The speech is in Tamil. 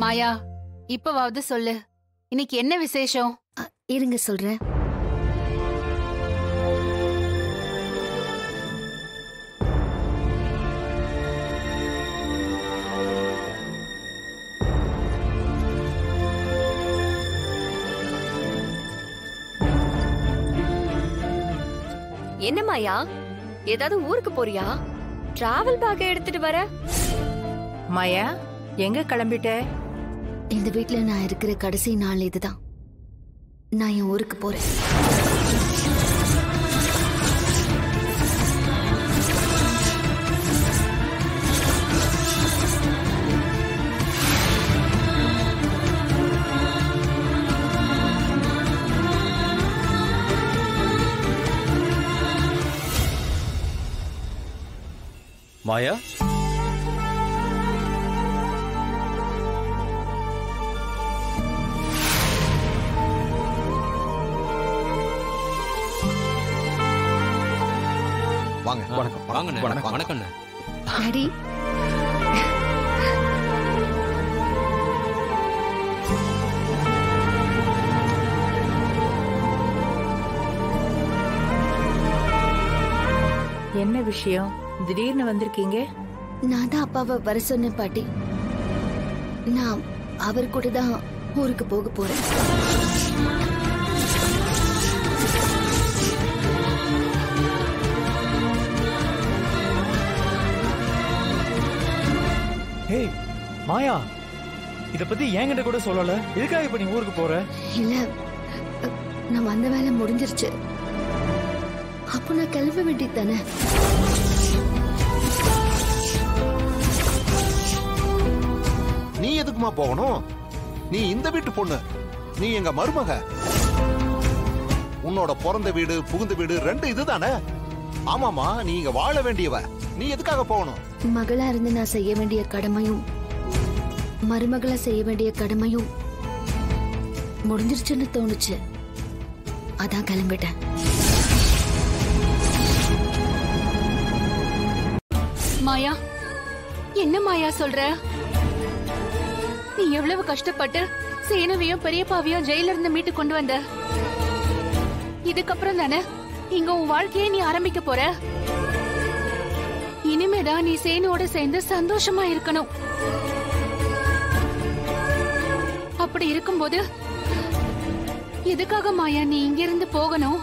மாயா, இப்பவாவது சொல்லு, இன்னைக்கு என்ன விசேஷம்? இருங்க சொல்றேன். என்ன மாயா, ஏதாவது ஊருக்கு போறியா? டிராவல் பேக் எடுத்துட்டு வர. மாயா, எங்க கிளம்பிட்ட? இந்த வீட்ல நான் இருக்கிற கடைசி நாள் இதுதான். நான் என் ஊருக்கு போறேன். மாயா, வாங்க. வணக்கம். வணக்கம். வணக்கம். டாடி, என்ன விஷயம்? திடீர்னு வந்திருக்கீங்க? நான் தான் அப்பாவை வர சொன்னேன் பாட்டி. நான் அவர் கூட தான் ஊருக்கு போக போறேன். ஏய் மாயா, இத பத்தி என்கிட்ட கூட சொல்லல. எதுக்காக இப்ப நீ ஊருக்கு போற? இல்ல, நான் வந்த வேலை முடிஞ்சிருச்சு. அப்போ நான் கிளம்ப வேண்டியது தானே. நீ எதுக்குமா போகணும்? நீ இந்த வீட்டு பொண்ணு, நீ எங்க மருமக. உன்னோட பிறந்த வீடு புகுந்த வீடு ரெண்டு இதுதானே. ஆமாமா, நீ இங்க வாழ வேண்டியவ. நீ எதுக்காக போகணும்? மகளா இருந்து நான் செய்ய வேண்டிய கடமையும் மருமகளா செய்ய வேண்டிய கடமையும் முடிஞ்சிருச்சுன்னு தோணுச்சு. அதான் கிளம்பிட்டேன். மாயா, என்ன மாயா சொல்ற? நீ எவ்வளவு கஷ்டப்பட்டு சேனுவையும் பெரியப்பாவையும் ஜெயில இருந்து மீட்டு கொண்டு வந்த. இதுக்கப்புறம் தானே இங்க உன் வாழ்க்கையை நீ ஆரம்பிக்க போற. இனிமேதான் நீ சேனுவோட சேர்ந்து சந்தோஷமா இருக்கணும். அப்படி இருக்கும்போது எதுக்காக மாயா நீ இங்கிருந்து போகணும்?